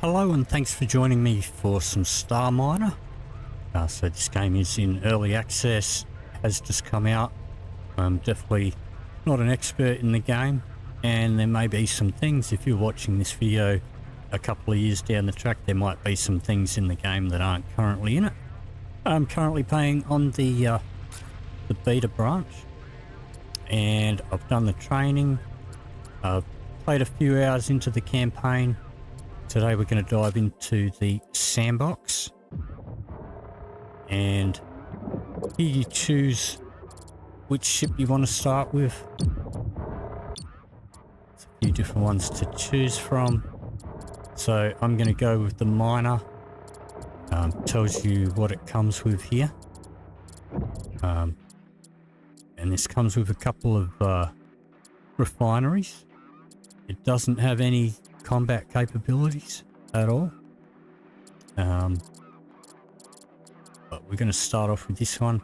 Hello and thanks for joining me for some StarMiner. So this game is in early access, has just come out. I'm definitely not an expert in the game, and there may be some things, if you're watching this video a couple of years down the track, there might be some things in the game that aren't currently in it. I'm currently playing on the beta branch, and I've done the training. I've played a few hours into the campaign. Today we're going to dive into the Sandbox, and here you choose which ship you want to start with. There's a few different ones to choose from, so I'm going to go with the miner. Tells you what it comes with here, and this comes with a couple of refineries. It doesn't have any combat capabilities at all, but we're going to start off with this one,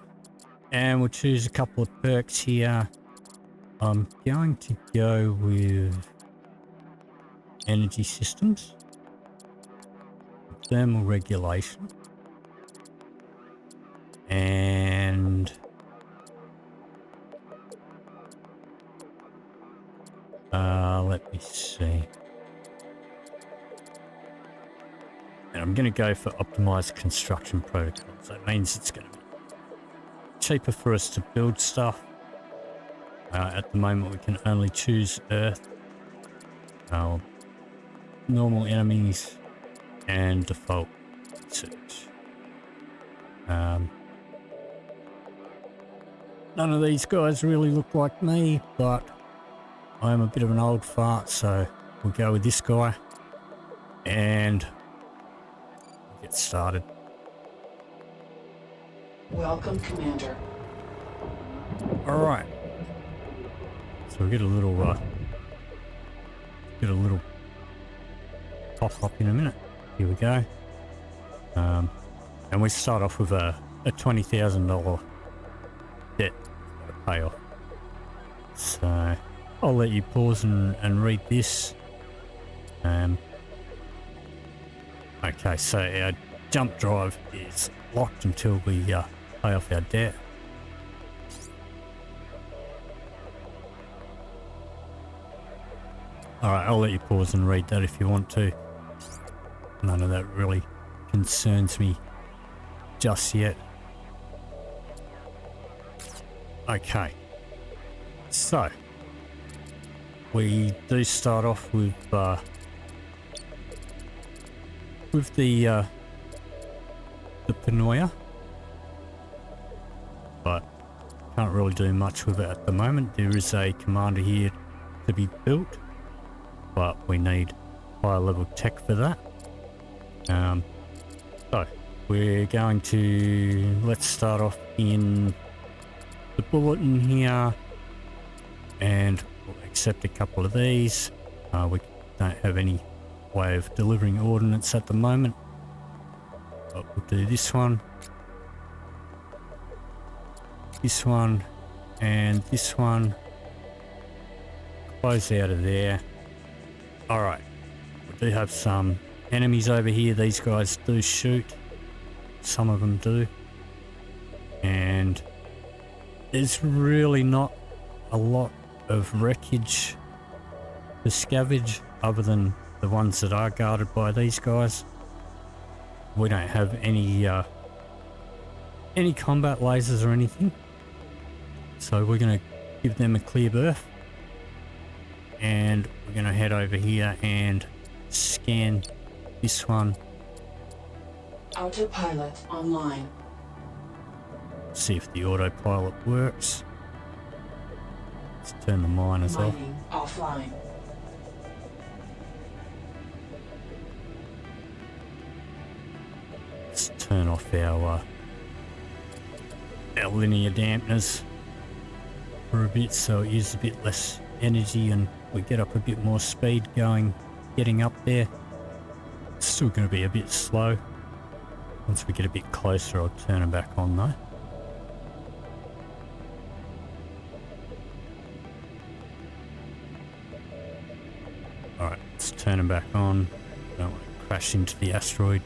and we'll choose a couple of perks here. I'm going to go with energy systems, thermal regulation, and let me see. And I'm going to go for optimized construction protocols. That means it's going to be cheaper for us to build stuff. At the moment we can only choose Earth, normal enemies, and default research. None of these guys really look like me, but I'm a bit of an old fart, so we'll go with this guy and get started. Welcome, Commander. All right. So we get a little pop up in a minute. Here we go. And we start off with a $20,000 debt to pay off. So I'll let you pause and read this. Okay, so our jump drive is locked until we pay off our debt. Alright, I'll let you pause and read that if you want to. None of that really concerns me just yet. Okay, so we do start off with the Panoia, but can't really do much with it at the moment. There is a commander here to be built, but we need higher level tech for that. So we're going to, let's start off in the bulletin here, and we'll accept a couple of these. We don't have any way of delivering ordnance at the moment, but we'll do this one, and this one. Close out of there. All right, we do have some enemies over here. These guys do shoot, some of them do, and there's really not a lot of wreckage to scavenge other than the ones that are guarded by these guys. We don't have any combat lasers or anything, so we're going to give them a clear berth, and we're going to head over here and scan this one. Autopilot online. See if the autopilot works. Let's turn the miners off. Mining offline. Let's turn off our linear dampeners for a bit, so it uses a bit less energy and we get up a bit more speed getting up there. It's still going to be a bit slow. Once we get a bit closer, I'll turn them back on though. Alright, let's turn them back on. Don't want to crash into the asteroid.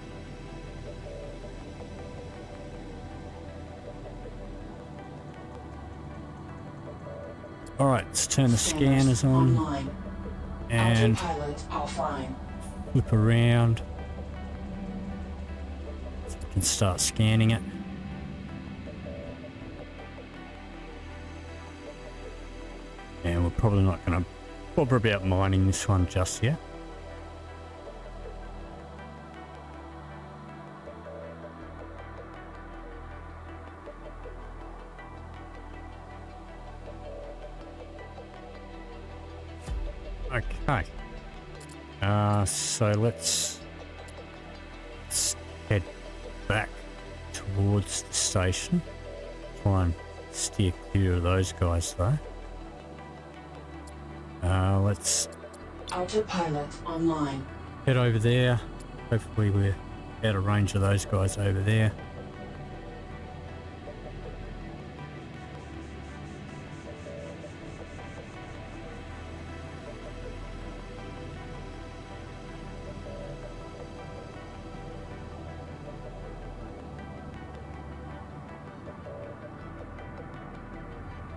Alright, let's turn the scanners on Online. and Autopilot offline. flip around so we can start scanning it. And we're probably not going to bother about mining this one just yet. Okay. So let's head back towards the station. Try and steer clear of those guys though. Let's Autopilot online. head over there. Hopefully we're out of range of those guys over there.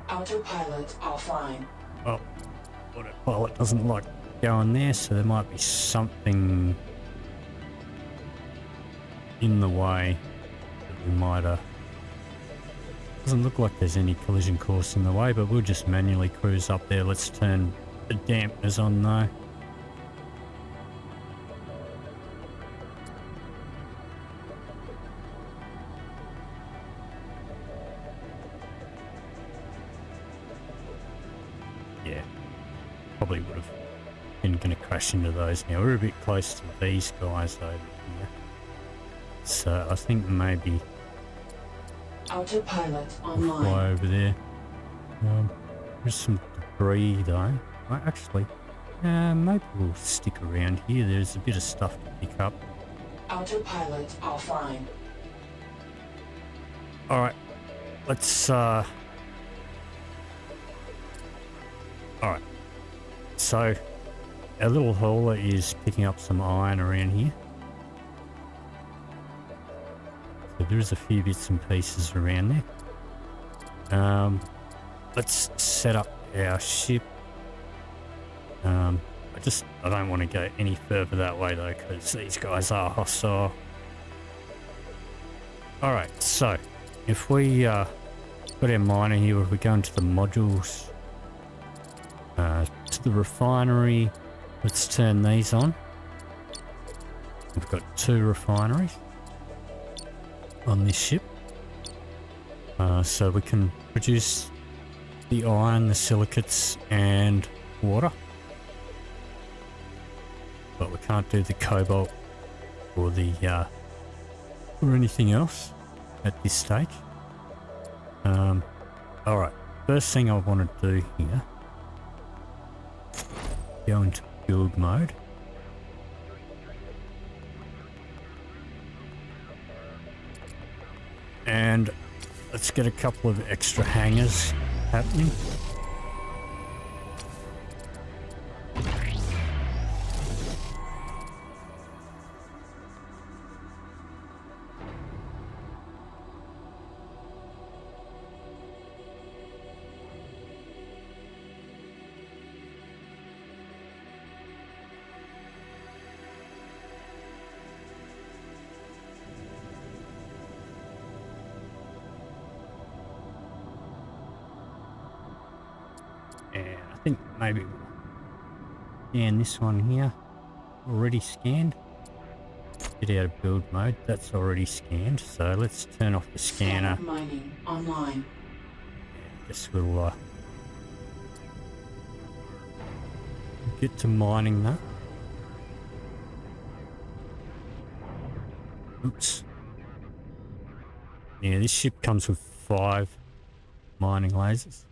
Autopilot offline. Oh, autopilot doesn't like going there, so there might be something in the way that we might doesn't look like there's any collision course in the way, but we'll just manually cruise up there. Let's turn the dampeners on though. Yeah, probably would have been going to crash into those now. We're a bit close to these guys over here, so I think maybe Autopilot we'll online. fly over there. There's some debris though. Actually, maybe we'll stick around here. There's a bit of stuff to pick up. Autopilot offline. All right, let's. All right, so our little hauler is picking up some iron around here. So there's a few bits and pieces around there. Let's set up our ship. I don't want to go any further that way though, because these guys are hostile. All right, so if we got our miner here, if we go into the modules, to the refinery, let's turn these on. We've got 2 refineries on this ship, so we can produce the iron, the silicates and water, but we can't do the cobalt or the or anything else at this stage. All right, first thing I want to do here, go into build mode. And let's get a couple of extra hangars happening. And I think maybe we'll scan this one here. Already scanned. Get out of build mode. That's already scanned. So let's turn off the scanner. Mining online. Guess we'll get to mining that. Oops. Yeah, this ship comes with 5 mining lasers.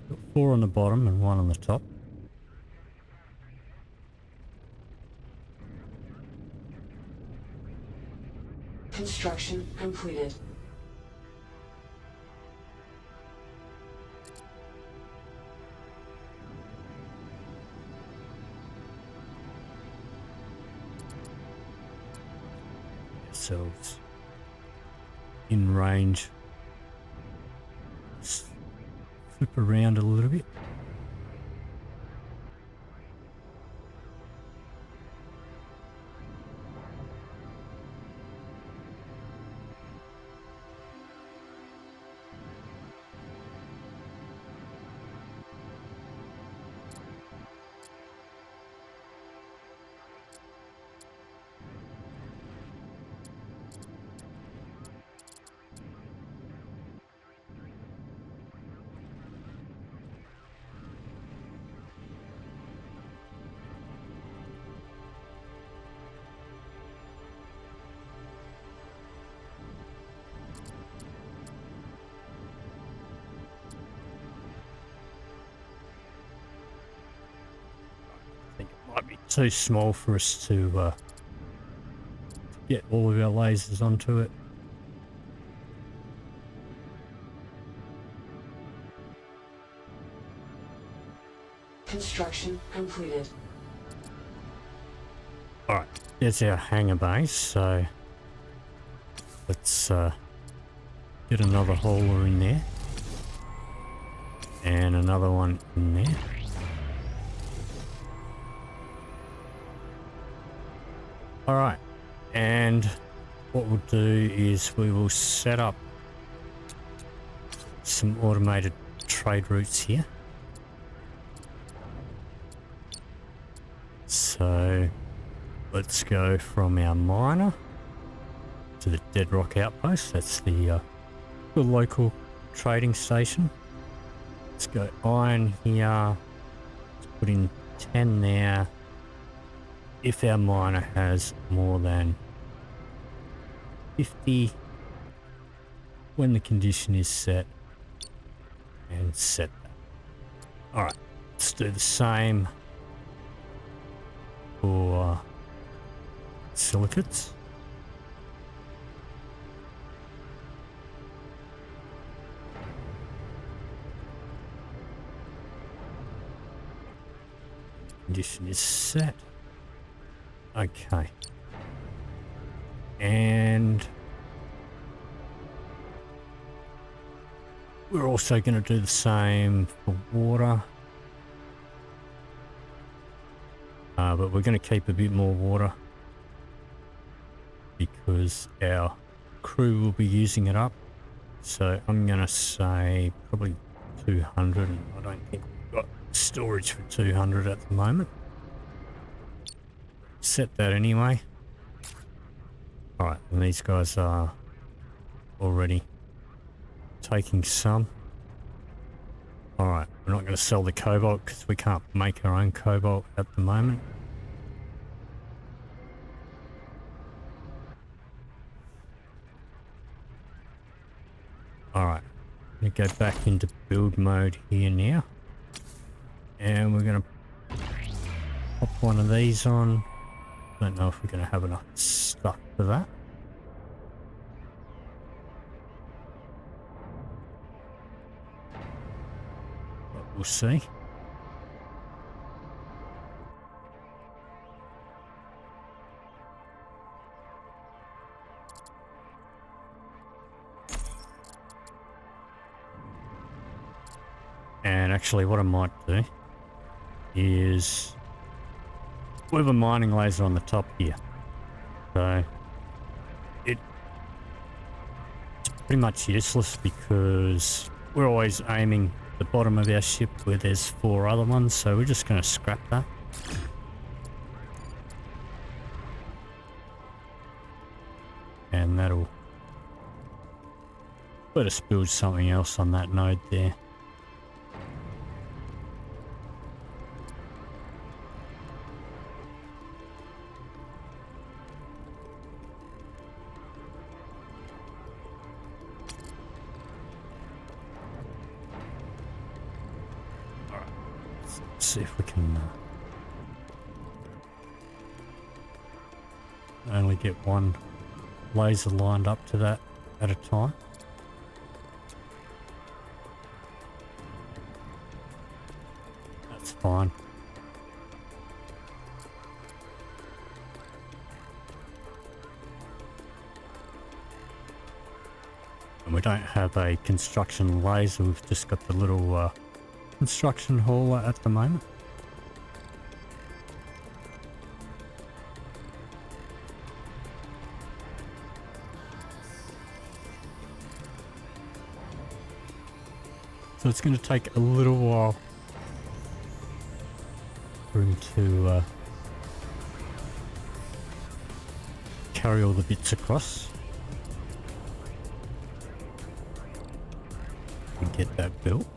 Got 4 on the bottom and 1 on the top. Construction completed. ourselves in range. Just flip around a little bit. I think it might be too small for us to get all of our lasers onto it. Construction completed. Alright, there's our hangar base, so let's get another hauler in there. And another one in there. Alright, and what we'll do is we will set up some automated trade routes here. So let's go from our miner to the Dead Rock Outpost. That's the local trading station. Let's go iron here. Let's put in 10 there. If our miner has more than 50 when the condition is set, and set that. Alright, let's do the same for silicates. Condition is set. Okay. And we're also going to do the same for water. But we're going to keep a bit more water because our crew will be using it up. So I'm going to say probably 200. And I don't think we've got storage for 200 at the moment. Set that anyway. Alright, and these guys are already taking some. Alright, we're not going to sell the cobalt because we can't make our own cobalt at the moment. Alright, I'm going to go back into build mode here now. And we're going to pop one of these on. Don't know if we're going to have enough stuff for that. But we'll see. And actually what I might do is we have a mining laser on the top here, so it's pretty much useless because we're always aiming the bottom of our ship where there's 4 other ones, so we're just going to scrap that. And that'll let us build something else on that node there. See if we can only get one laser lined up to that at a time. That's fine. we don't have a construction laser, we've just got the little construction hauler at the moment. So it's going to take a little while for him to carry all the bits across and get that built.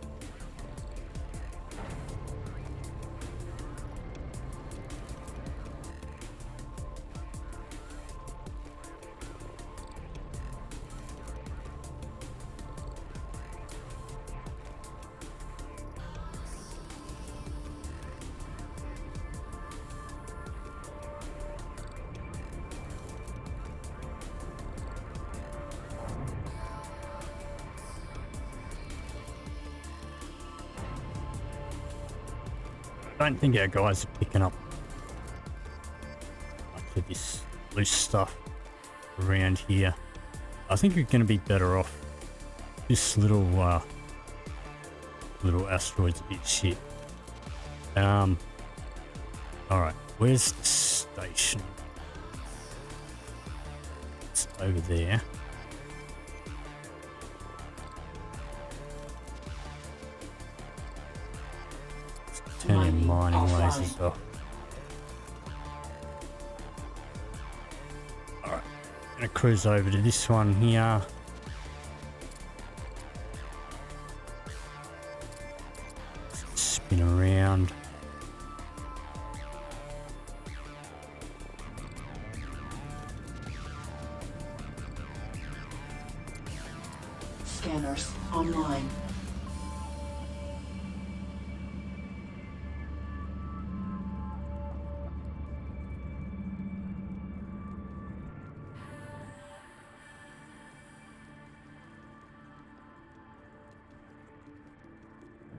I don't think our guys are picking up much of this loose stuff around here. I think we're going to be better off. This little asteroid's a bit shit. All right, where's the station? It's over there. Turn your mining lasers off. Alright, gonna cruise over to this one here. Spin around. Scanners online.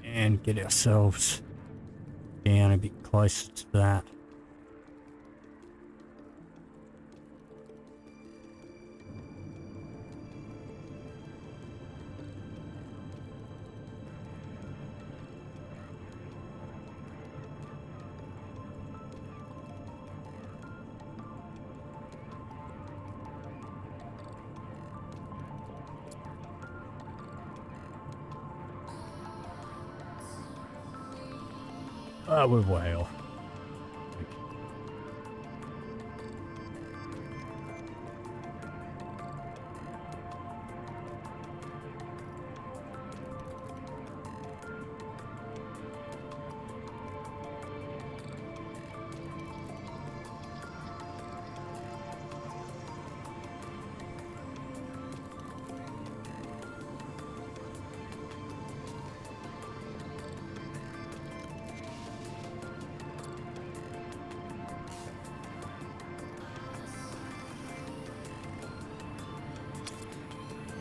And get ourselves down a bit closer to that. We're way off.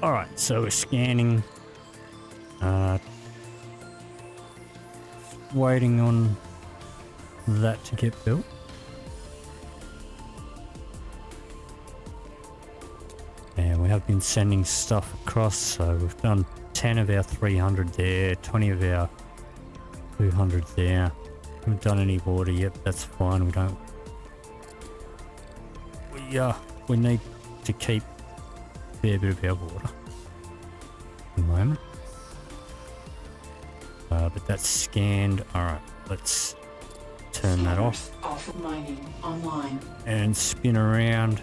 Alright, so we're scanning, waiting on that to get built. And we have been sending stuff across, so we've done 10 of our 300 there, 20 of our 200 there. Haven't done any water yet, that's fine, we don't... We need to keep a fair bit of our water at the moment. But that's scanned. Alright, let's turn that off. Off mining online. And spin around.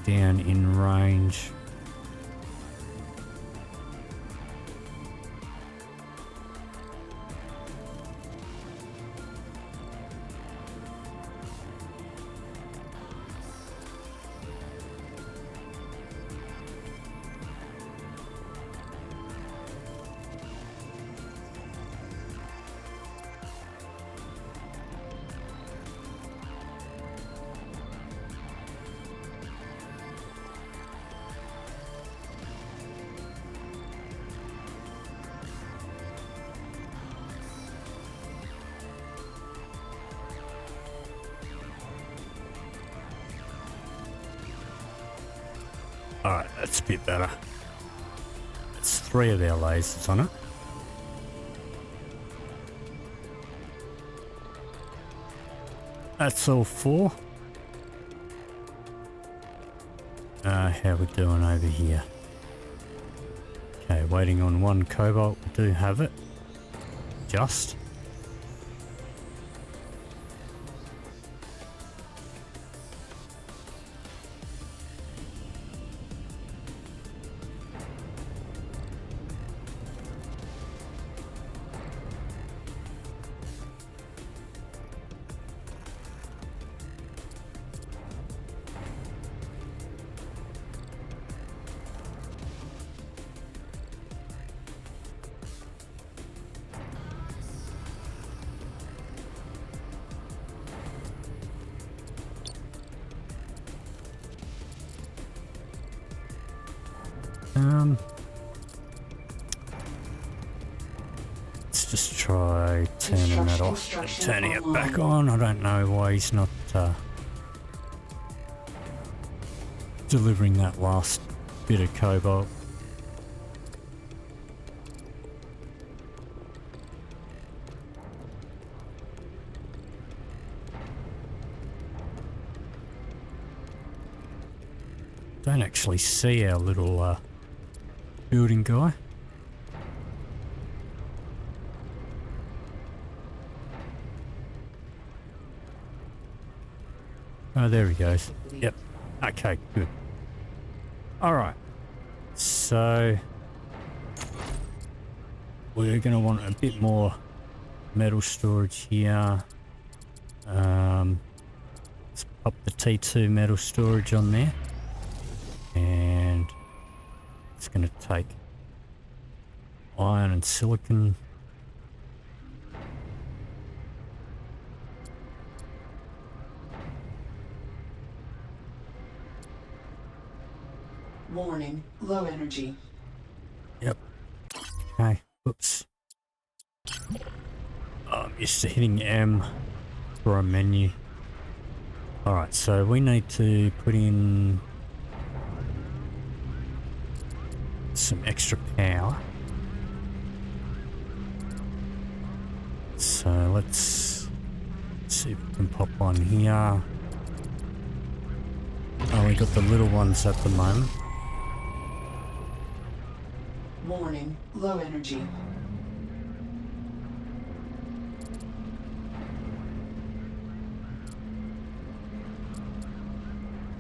Down in range. Alright, that's a bit better. That's 3 of our lasers on it. That's all 4. How we doing over here? Okay, waiting on 1 cobalt. We do have it. Just. Let's just try turning that off and turning it back on. I don't know why he's not delivering that last bit of cobalt. Don't actually see our little building guy. Oh, there he goes. Yep. Okay, good. Alright. So we're going to want a bit more metal storage here. Let's pop the T2 metal storage on there. And it's going to take iron and silicon. Warning, low energy. Yep. Okay. Oops. I'm used to hitting M for a menu. Alright, so we need to put in some extra power. So let's see if we can pop one here. Only got the little ones at the moment. Warning, low energy.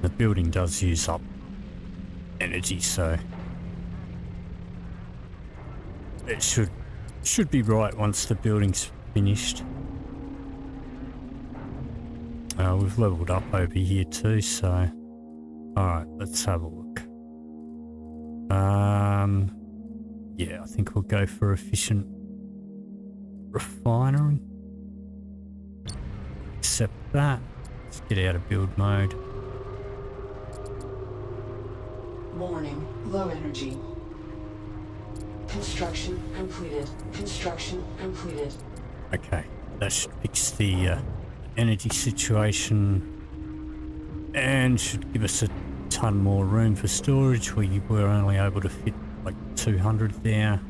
The building does use up energy, so it should be right once the building's finished. We've leveled up over here too, so alright, let's have a look. Yeah, I think we'll go for efficient refinery. Accept that. Let's get out of build mode. Warning, low energy. Construction completed. Construction completed. Okay, that should fix the energy situation and should give us a ton more room for storage. We were only able to fit like 200 there.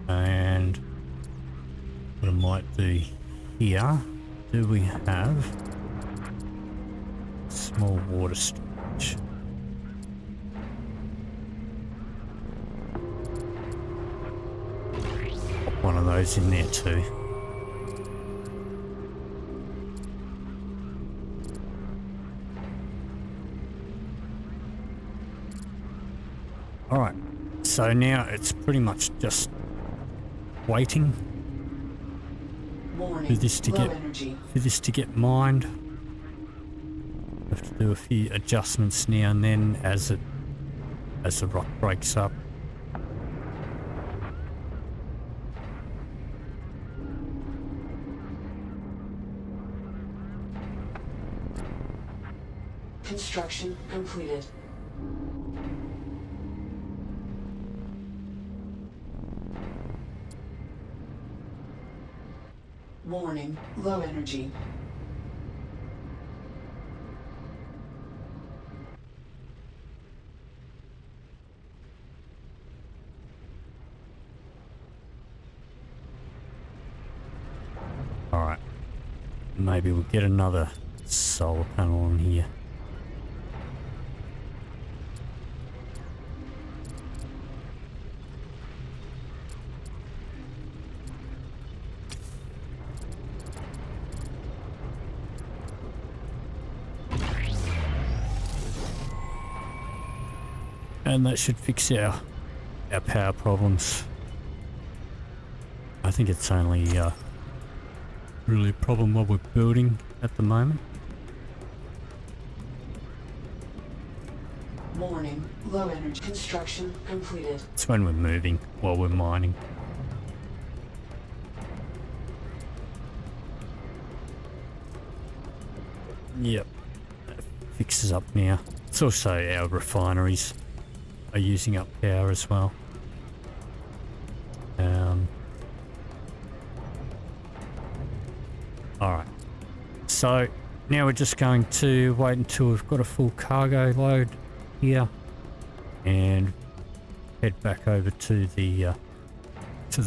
And what I might do here, do we have small water storage? Pop one of those in there too. Alright, so now it's pretty much just waiting Warning, for this to low get energy. mined. Have to do a few adjustments now and then as the rock breaks up. Construction completed. Warning, low energy. maybe we'll get another solar panel on here. And that should fix our power problems. I think it's only really a problem what we're building at the moment. Warning. Low energy. Construction completed. It's when we're moving while we're mining. Yep. That fixes up now. It's also our refineries are using up power as well. Alright, so now we're just going to wait until we've got a full cargo load here and head back over to the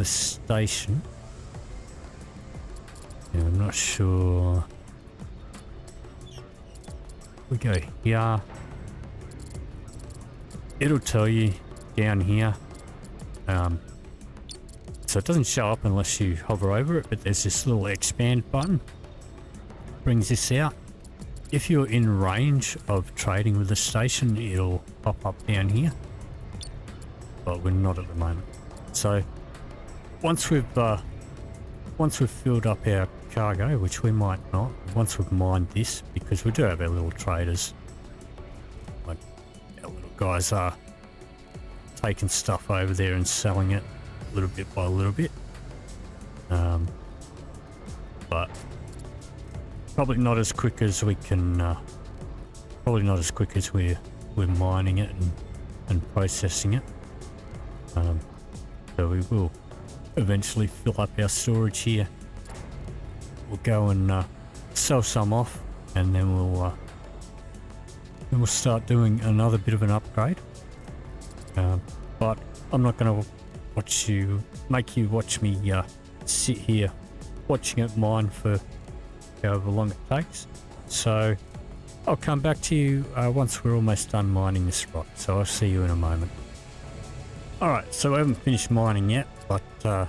station. Yeah, I'm not sure. We go here. It'll tell you down here. So it doesn't show up unless you hover over it, but there's this little expand button. Brings this out. If you're in range of trading with the station, it'll pop up down here. But we're not at the moment. So once we've filled up our cargo, which we might not, once we've mined this, because we do have our little traders, like our little guys are taking stuff over there and selling it little bit by little bit, but probably not as quick as we can. Probably not as quick as we're mining it and processing it. So we will eventually fill up our storage here. We'll go and sell some off, and then we'll start doing another bit of an upgrade. But I'm not going to make you watch me sit here watching it mine for however long it takes. So I'll come back to you once we're almost done mining this rock. So I'll see you in a moment. Alright, so we haven't finished mining yet, but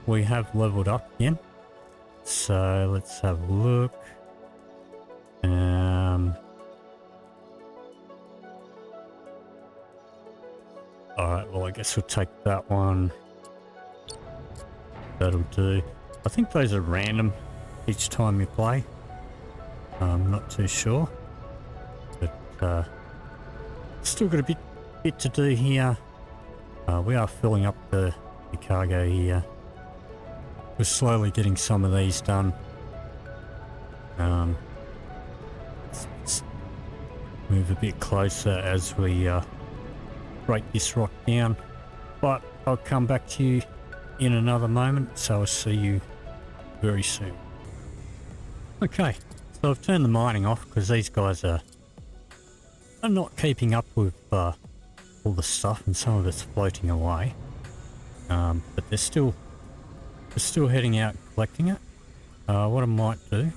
we have leveled up again. So let's have a look. Alright, well I guess we'll take that one. That'll do. I think those are random each time you play. I'm not too sure. But still got a bit to do here. We are filling up the cargo here. We're slowly getting some of these done. Let's move a bit closer as we break this rock down, but I'll come back to you in another moment, so I'll see you very soon. Okay, so I've turned the mining off because these guys are not keeping up with all the stuff, and some of it's floating away, but they're still heading out and collecting it. What I might do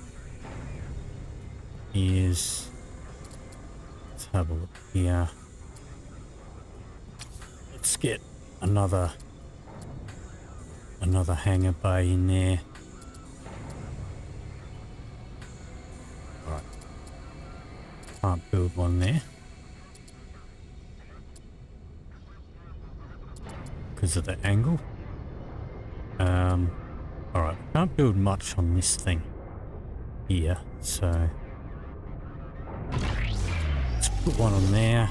is, let's have a look here. Let's get another hangar bay in there. Alright. Can't build one there because of the angle. Alright, can't build much on this thing here, so let's put one on there.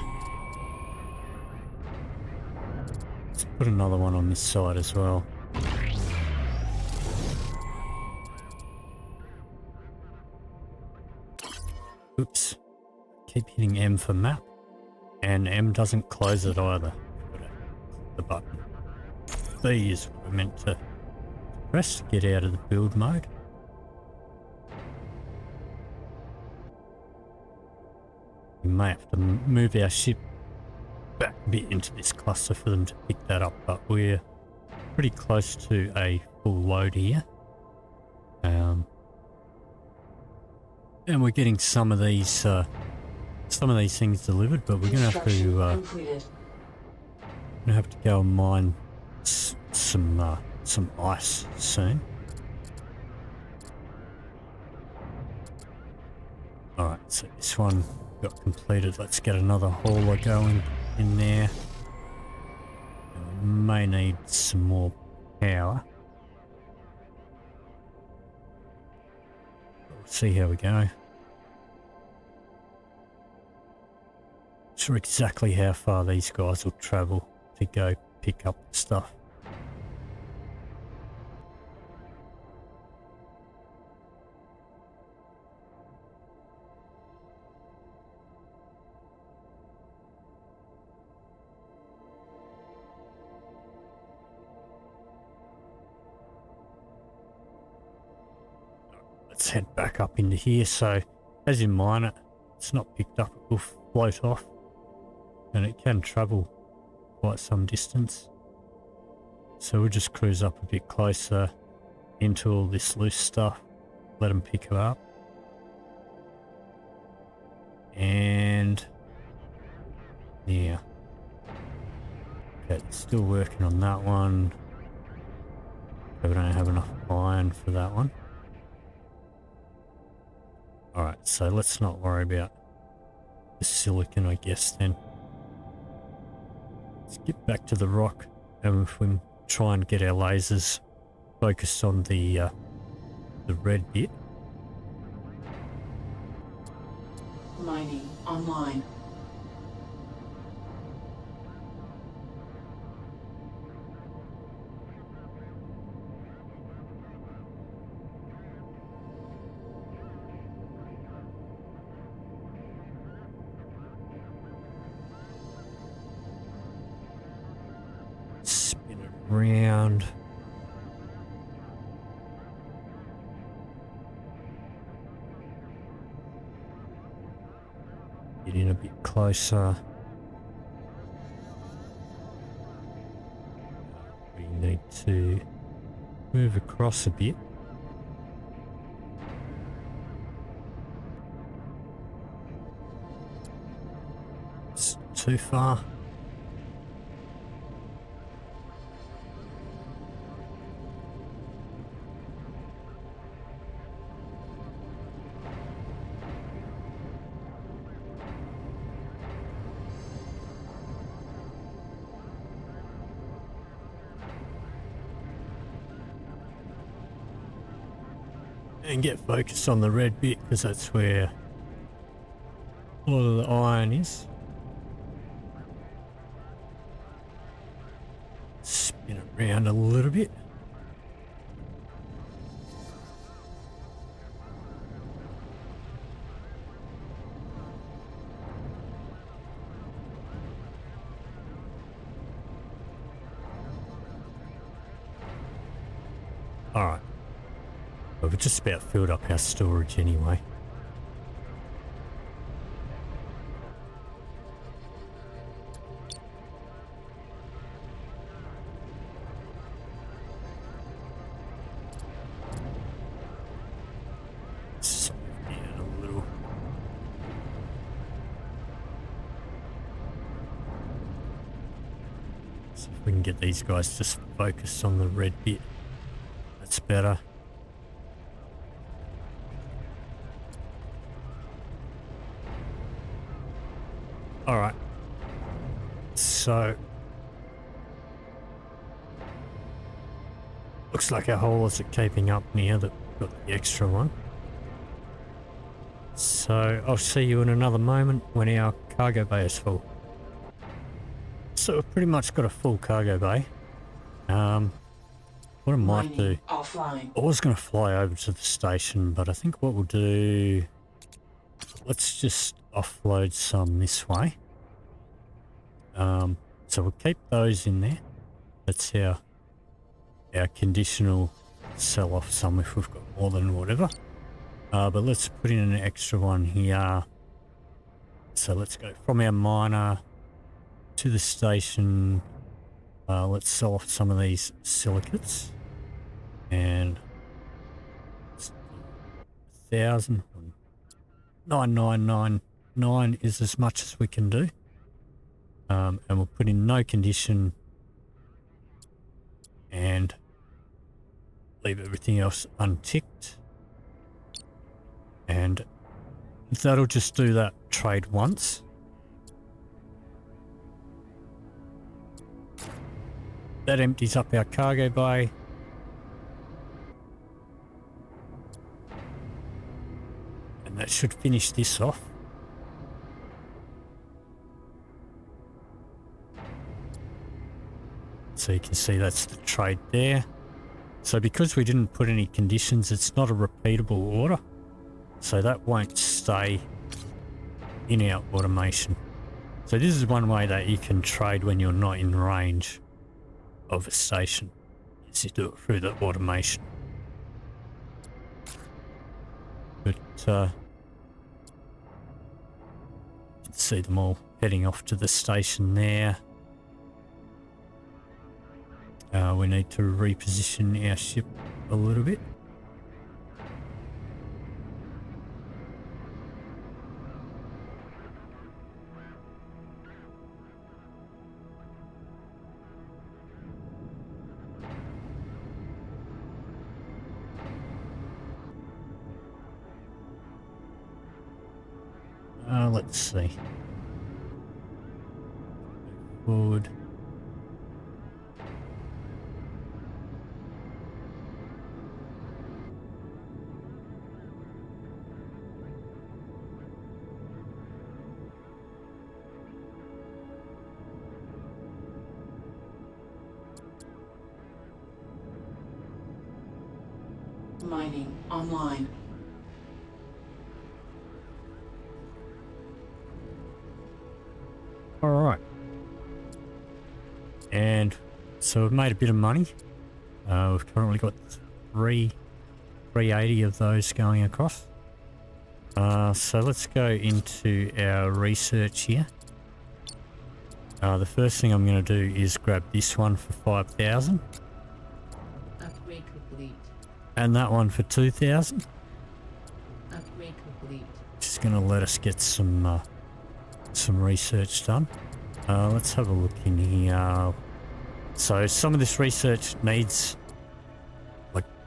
Let's put another one on this side as well. Oops. Keep hitting M for map. And M doesn't close it either. The button. B is what we're meant to press to get out of the build mode. We may have to move our ship back a bit into this cluster for them to pick that up, but we're pretty close to a full load here. And we're getting some of these things delivered, but we're gonna have to Completed. go and mine some ice soon. All right, so this one got completed. Let's get another hauler going in there. And we may need some more power. We'll see how we go. Not sure exactly how far these guys will travel to go pick up the stuff. Let's head back up into here. So as you mine it, it's not picked up, it will float off and it can travel quite some distance. So we'll just cruise up a bit closer into all this loose stuff, let them pick it up. And yeah, okay, still working on that one. Okay, we don't have enough iron for that one. Alright, so let's not worry about the silicon, I guess, then. Let's get back to the rock, and if we try and get our lasers focused on the red bit. Mining online. Spin it around. Get in a bit closer. We need to move across a bit. It's too far. And get focused on the red bit because that's where a lot of the iron is. Spin it around a little bit. All right. But we've just about filled up our storage anyway. Let's move down a little. So if we can get these guys just focused on the red bit, that's better. Alright, so looks like our haulers are keeping up now that we've got the extra one. So I'll see you in another moment when our cargo bay is full. So we've pretty much got a full cargo bay. What I might do, Offline. I was going to fly over to the station, but I think what we'll do, let's just offload some this way. So we'll keep those in there. That's our conditional sell off some if we've got more than whatever. But let's put in an extra one here. So let's go from our miner to the station. Let's sell off some of these silicates. And 1,000. 9999 is as much as we can do. And we'll put in no condition and leave everything else unticked. And that'll just do that trade once. That empties up our cargo bay. And that should finish this off. So you can see that's the trade there. So because we didn't put any conditions, it's not a repeatable order. So that won't stay in our automation. So this is one way that you can trade when you're not in range of a station, is you do it through the automation. But you can see them all heading off to the station there. We need to reposition our ship a little bit. Let's see. Forward. Mining online. All right. And so we've made a bit of money. We've currently got 380 of those going across. So let's go into our research here. The first thing I'm going to do is grab this one for 5,000. Upgrade complete. And that one for 2,000. Upgrade complete. Just going to let us get some research done. Let's have a look in here. So some of this research needs,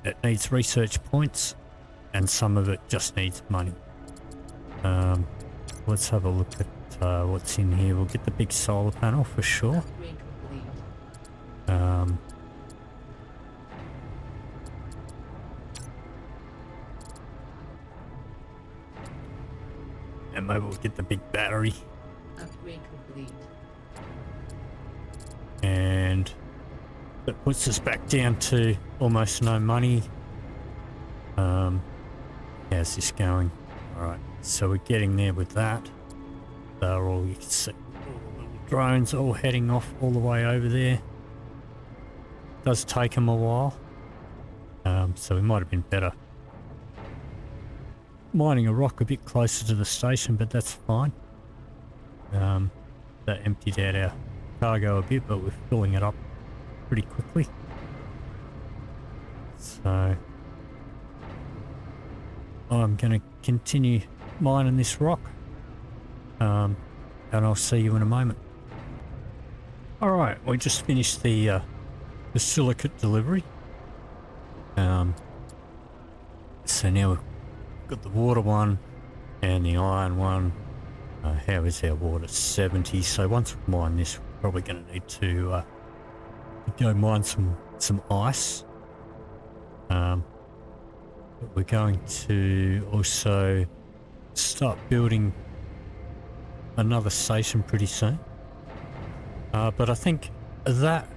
it needs research points, and some of it just needs money. Let's have a look at what's in here. We'll get the big solar panel for sure. Upgrade complete. And maybe we'll get the big battery. Upgrade complete. And that puts us back down to almost no money. How's this going? Alright, so we're getting there with that. They're all, you can see, all the little drones all heading off all the way over there. Does take them a while. So we might have been better mining a rock a bit closer to the station, but that's fine. That emptied out our cargo a bit, but we're filling it up pretty quickly. So I'm going to continue mining this rock, and I'll see you in a moment. Alright, we just finished the silicate delivery. So now we've got the water one and the iron one. How is our water? 70. So once we mine this, we're probably going to need to go mine some ice. But we're going to also start building another station pretty soon. But I think that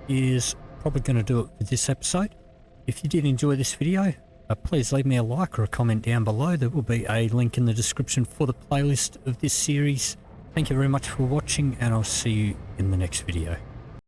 is probably going to do it for this episode. If you did enjoy this video, please leave me a like or a comment down below. There will be a link in the description for the playlist of this series. Thank you very much for watching, and I'll see you in the next video.